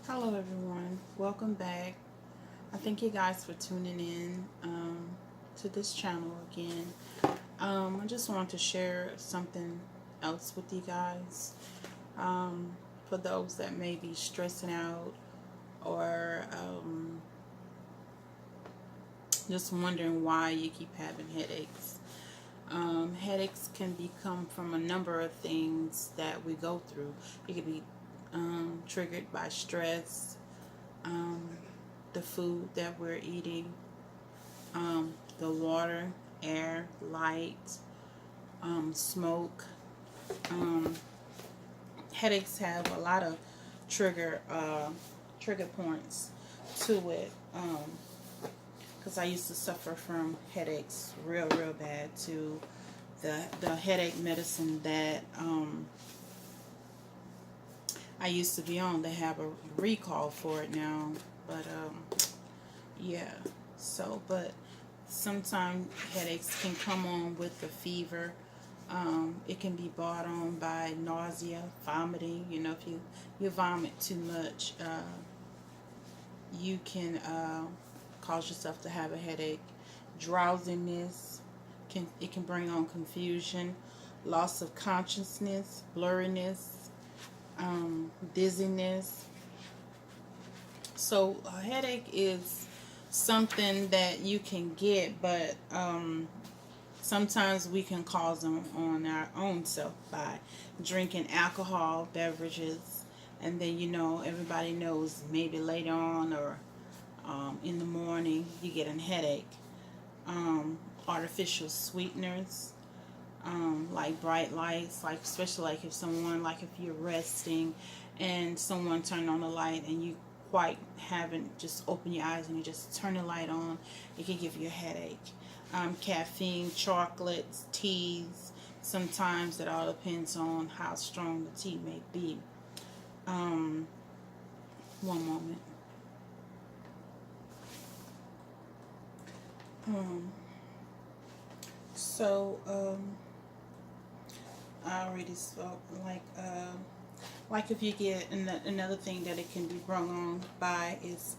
Hello everyone, welcome back. I thank you guys for tuning in to this channel again. I just want to share something else with you guys. For those that may be stressing out or just wondering why you keep having headaches. Headaches can become from a number of things that we go through. It could be triggered by stress, um, the food that we're eating, the water, air, light, smoke. Um, Headaches have a lot of trigger points to it. Because I used to suffer from headaches real bad too. The headache medicine that I used to be on, they have a recall for it now. But yeah. But sometimes headaches can come on with the fever. It can be brought on by nausea, vomiting. You know, if you vomit too much, you can cause yourself to have a headache. Drowsiness can bring on confusion, loss of consciousness, blurriness, dizziness. So a headache is something that you can get, but sometimes we can cause them on our own self by drinking alcohol beverages, and then everybody knows maybe later on or in the morning you get a headache. Artificial sweeteners, like bright lights, like especially like if you're resting and someone turned on the light and you quite haven't just opened your eyes and you just turn the light on, it can give you a headache. Caffeine, chocolates, teas, sometimes it all depends on how strong the tea may be. One moment. um, so I already spoke, like if you get another thing that it can be brought on by is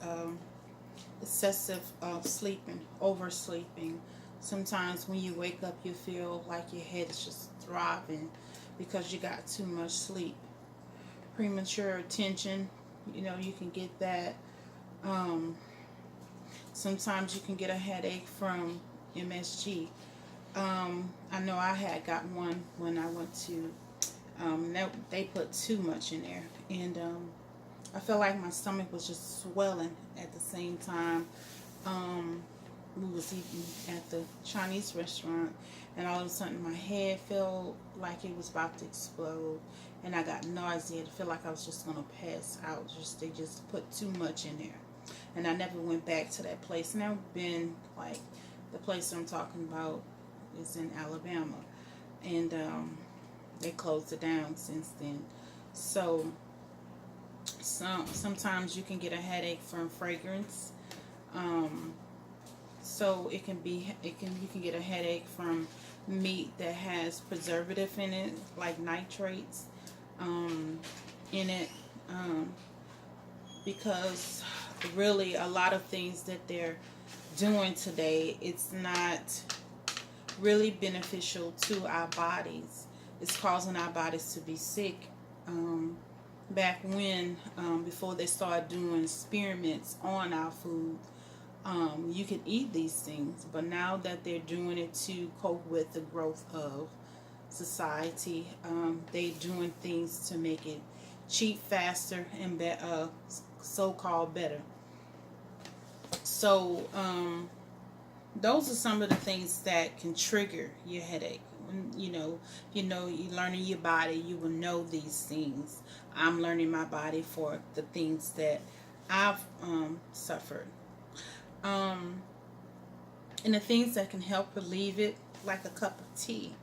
excessive sleeping, oversleeping. Sometimes when you wake up, you feel like your head is just throbbing because you got too much sleep. Premature attention, you can get that. Um, Sometimes you can get a headache from MSG. I know I had got one when I went to. They put too much in there, and I felt like my stomach was just swelling at the same time. We was eating at the Chinese restaurant, and all of a sudden my head felt like it was about to explode, and I got nausea. I felt like I was just gonna pass out. They just put too much in there, and I never went back to that place. And I've been like, the place I'm talking about is in Alabama, and they closed it down since then. So sometimes you can get a headache from fragrance. Um, so you can get a headache from meat that has preservative in it, like nitrates in it, because really a lot of things that they're doing today, it's not really beneficial to our bodies. It's causing our bodies to be sick. Back when, before they started doing experiments on our food, you can eat these things, but now that they're doing it to cope with the growth of society, they're doing things to make it cheap, faster, and so-called better. So those are some of the things that can trigger your headache. When you're learning your body, you will know these things. I'm learning my body for the things that I've suffered. Um, and the things that can help relieve it, like a cup of tea,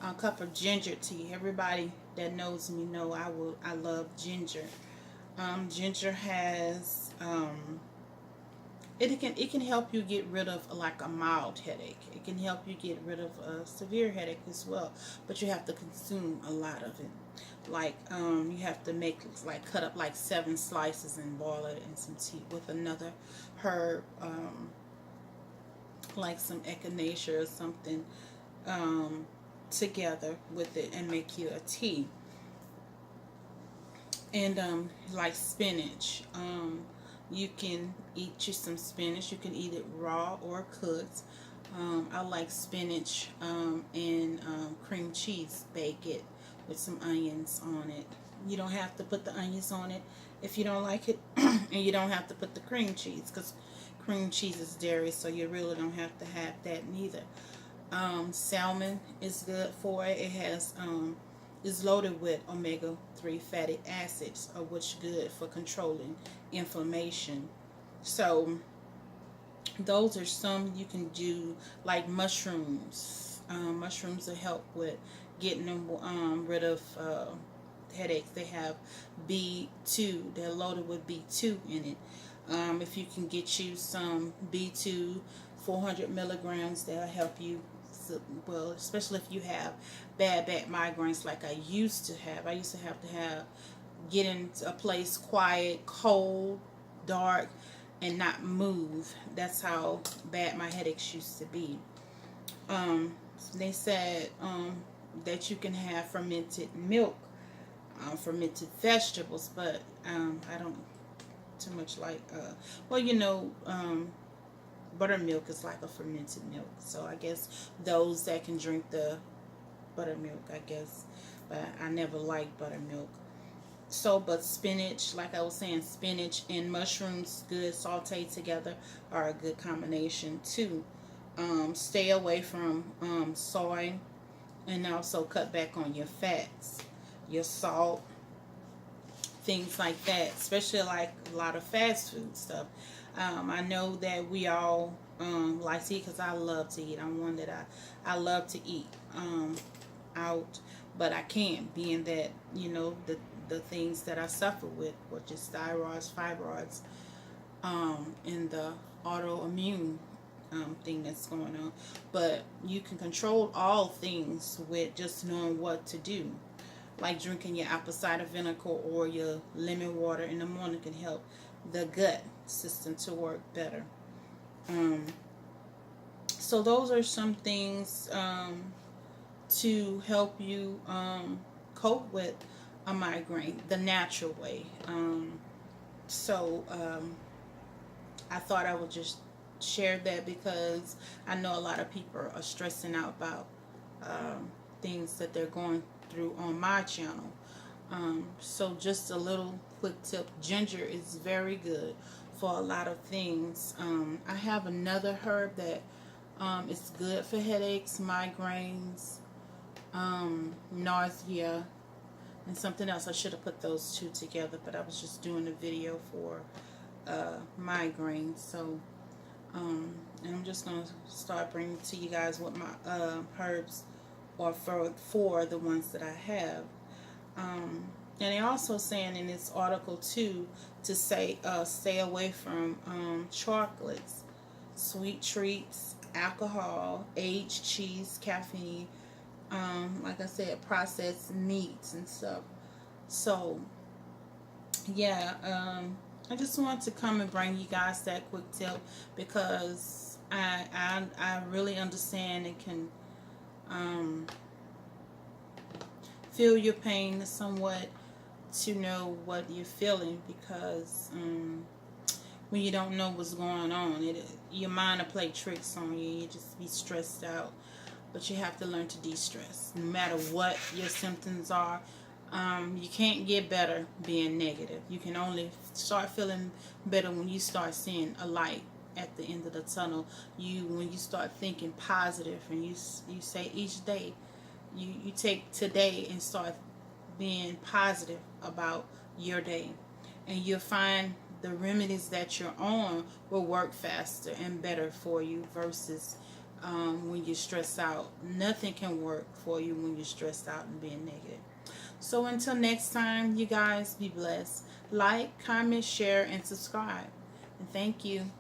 a cup of ginger tea. Everybody that knows me know I love ginger. Ginger has it can help you get rid of like a mild headache. It can help you get rid of a severe headache as well, but you have to consume a lot of it. like you have to make, like, cut up like 7 slices and boil it in some tea with another herb, like some echinacea or something, together with it, and make you a tea. And like spinach, you can eat you some spinach. You can eat it raw or cooked. I like spinach and cream cheese. Bake it with some onions on it. You don't have to put the onions on it if you don't like it, and you don't have to put the cream cheese, because cream cheese is dairy, so you really don't have to have that neither. Salmon is good for it. It has is loaded with omega-3 fatty acids, of which good for controlling inflammation. So those are some you can do, like mushrooms. Mushrooms will help with getting them rid of headaches. They have B2. They're loaded with B2 in it. If you can get you some B2, 400 milligrams, that'll help you. Well, especially if you have bad back migraines like I used to have. I used to have get into a place quiet, cold, dark, and not move. That's how bad my headaches used to be. They said that you can have fermented milk, fermented vegetables, but I don't too much like, well, buttermilk is like a fermented milk. So I guess those that can drink the buttermilk, I guess. But I never liked buttermilk. So, but spinach, like I was saying, spinach and mushrooms, good sauteed together, are a good combination too. Stay away from soy, and also cut back on your fats, your salt, things like that, especially like a lot of fast food stuff. I know that we all like to eat, because I love to eat. I'm one that I love to eat out, but I can't, being that, the things that I suffer with, which is thyroids, fibroids, and the autoimmune thing that's going on. But you can control all things with just knowing what to do. Like drinking your apple cider vinegar or your lemon water in the morning can help the gut system to work better. So those are some things to help you cope with a migraine the natural way. I thought I would just share that, because I know a lot of people are stressing out about things that they're going through on my channel. So just a little quick tip: ginger is very good for a lot of things. I have another herb that is good for headaches, migraines, nausea, and something else. I should have put those two together, but I was just doing a video for migraine. So and I'm just going to start bringing to you guys what my herbs are for the ones that I have. And they're also saying in this article too to say stay away from chocolates, sweet treats, alcohol, aged cheese, caffeine, like I said, processed meats and stuff. So yeah, I just want to come and bring you guys that quick tip, because I really understand and can feel your pain somewhat, to know what you're feeling, because when you don't know what's going on, your mind will play tricks on you. You just be stressed out. But you have to learn to de-stress. No matter what your symptoms are, you can't get better being negative. You can only start feeling better when you start seeing a light at the end of the tunnel. When you start thinking positive, and you say each day, you take today and start being positive about your day, and you'll find the remedies that you're on will work faster and better for you, versus when you're stressed out. Nothing can work for you when you're stressed out and being negative. So until next time, you guys be blessed. Like, comment, share, and subscribe. And thank you.